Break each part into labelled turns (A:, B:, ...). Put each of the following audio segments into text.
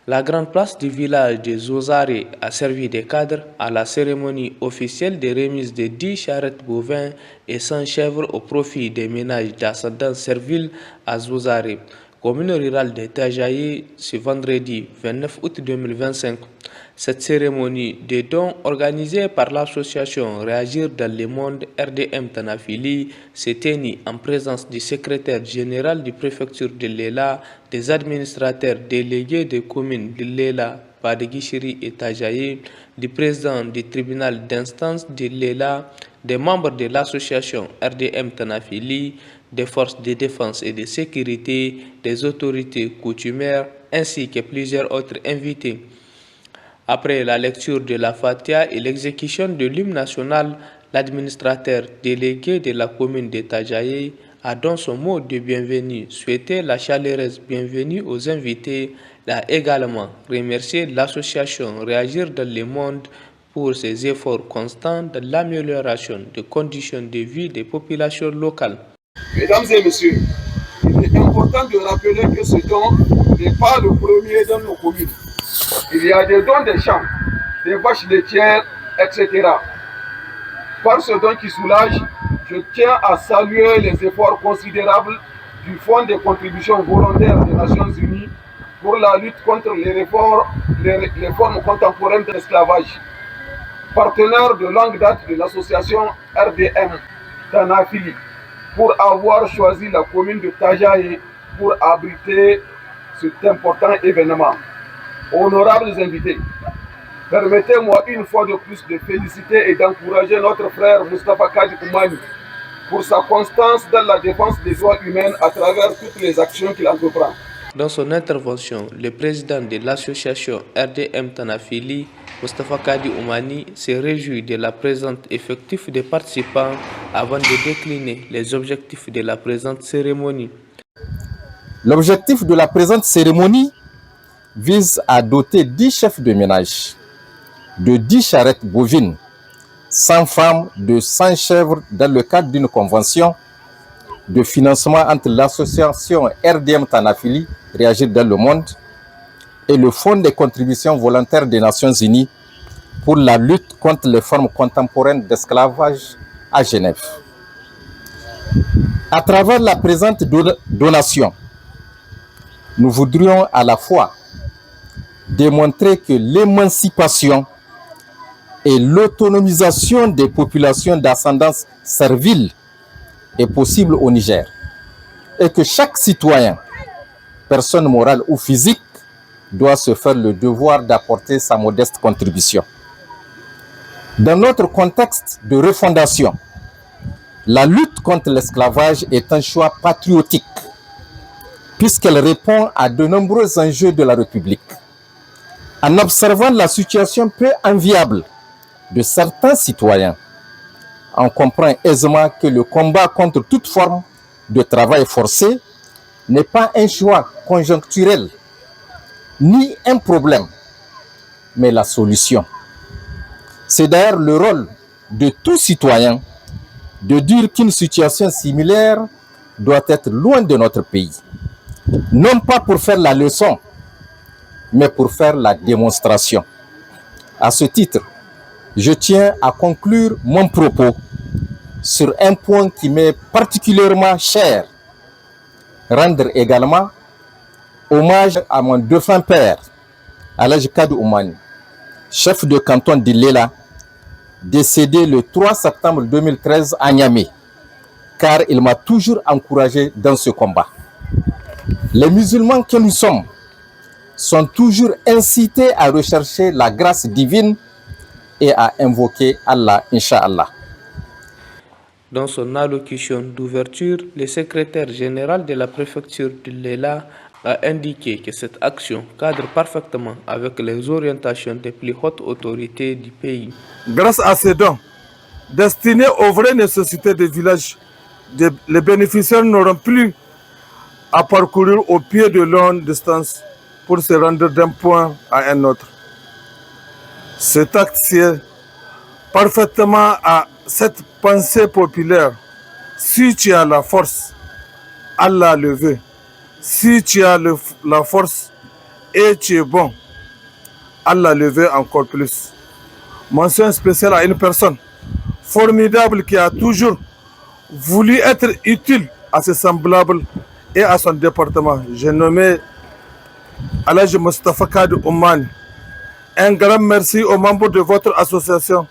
A: La grande place du village de Zozare a servi de cadre à la cérémonie officielle de remise de 10 charrettes bovins et 100 chèvres au profit des ménages d'ascendance servile à Zozare, commune rurale de Tajaye, ce vendredi 29 août 2025. Cette cérémonie de dons organisée par l'association Réagir dans le monde RDM Tanafili s'est tenue en présence du secrétaire général du préfecture de Lela, des administrateurs délégués des communes de Lela, Badegishiri et Tajaye, du président du tribunal d'instance de Lela, des membres de l'association RDM Tanafili, des forces de défense et de sécurité, des autorités coutumières ainsi que plusieurs autres invités. Après la lecture de la Fatiha et l'exécution de l'hymne national, l'administrateur délégué de la commune de Tajaye a dans son mot de bienvenue souhaité la chaleureuse bienvenue aux invités. Il a également remercié l'association Réagir dans le monde pour ses efforts constants de l'amélioration des conditions de vie des populations locales.
B: Mesdames et messieurs, il est important de rappeler que ce don n'est pas le premier dans nos communes. Il y a des dons des champs, des vaches laitières, etc. Par ce don qui soulage, je tiens à saluer les efforts considérables du Fonds de contribution volontaire des Nations Unies pour la lutte contre les formes contemporaines de l'esclavage. Partenaire de longue date de l'association RDM Tanafili, pour avoir choisi la commune de Tajaye pour abriter cet important événement. Honorables invités, permettez-moi une fois de plus de féliciter et d'encourager notre frère Moustapha Kadi Oumani pour sa constance dans la défense des droits humains à travers toutes les actions qu'il entreprend.
A: Dans son intervention, le président de l'association RDM Tanafili, Moustapha Kadi Oumani, s'est réjoui de la présence effective des participants avant de décliner les objectifs de la présente cérémonie.
C: L'objectif de la présente cérémonie vise à doter 10 chefs de ménage de 10 charrettes bovines, 100 femmes de 100 chèvres dans le cadre d'une convention de financement entre l'association RDM Tanafili, Réagir dans le monde, et le Fonds de contribution volontaire des Nations Unies pour la lutte contre les formes contemporaines d'esclavage à Genève. À travers la présente donation, nous voudrions à la fois démontrer que l'émancipation et l'autonomisation des populations d'ascendance servile est possible au Niger et que chaque citoyen, personne morale ou physique, doit se faire le devoir d'apporter sa modeste contribution. Dans notre contexte de refondation, la lutte contre l'esclavage est un choix patriotique puisqu'elle répond à de nombreux enjeux de la République. En observant la situation peu enviable de certains citoyens, on comprend aisément que le combat contre toute forme de travail forcé n'est pas un choix conjoncturel, ni un problème, mais la solution. C'est d'ailleurs le rôle de tout citoyen de dire qu'une situation similaire doit être loin de notre pays. Non pas pour faire la leçon, mais pour faire la démonstration. À ce titre, je tiens à conclure mon propos sur un point qui m'est particulièrement cher. Rendre également hommage à mon défunt père, Alhaji Kadi Oumani, chef de canton d'Ilela, décédé le 3 septembre 2013 à Niamey, car il m'a toujours encouragé dans ce combat. Les musulmans que nous sommes sont toujours incités à rechercher la grâce divine et à invoquer Allah, Inch'Allah.
A: Dans son allocution d'ouverture, le secrétaire général de la préfecture de Lela a indiqué que cette action cadre parfaitement avec les orientations des plus hautes autorités du pays.
B: Grâce à ces dons, destinés aux vraies nécessités des villages, les bénéficiaires n'auront plus à parcourir au pied de longues distances pour se rendre d'un point à un autre. Cet acte sied parfaitement à cette pensée populaire. Si tu as la force, Allah le veut. Si tu as la force, et tu es bon. Allah le veut encore plus. Mention spéciale à une personne formidable qui a toujours voulu être utile à ses semblables et à son département. J'ai nommé Alaj Mustafa Kad Oumani. Un grand merci aux membres de votre association.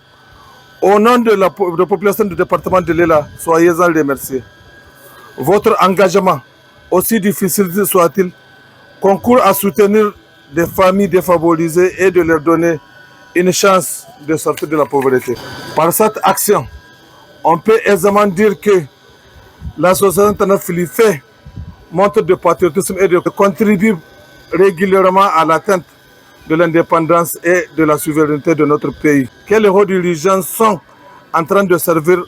B: Au nom de la population du département de Lela, soyez-en remerciés. Votre engagement, aussi difficile soit-il, concourt à soutenir des familles défavorisées et de leur donner une chance de sortir de la pauvreté. Par cette action, on peut aisément dire que l'association Tanafili fait montre de patriotisme et de contribue régulièrement à l'atteinte de l'indépendance et de la souveraineté de notre pays. Que les hauts dirigeants sont en train de servir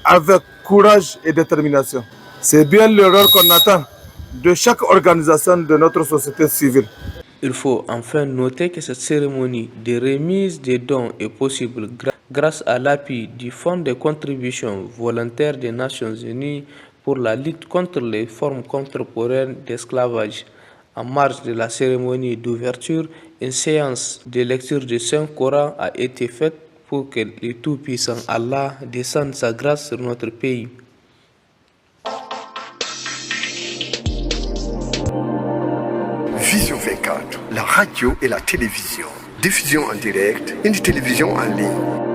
B: avec courage et détermination. C'est bien l'erreur qu'on attend de chaque organisation de notre société civile.
A: Il faut enfin noter que cette cérémonie de remise des dons est possible grâce à l'appui du Fonds de contribution volontaire des Nations Unies pour la lutte contre les formes contemporaines d'esclavage. En marge de la cérémonie d'ouverture, une séance de lecture du Saint-Coran a été faite pour que le Tout-Puissant Allah descende sa grâce sur notre pays.
D: Vision 24, la radio et la télévision. Diffusion en direct et une télévision en ligne.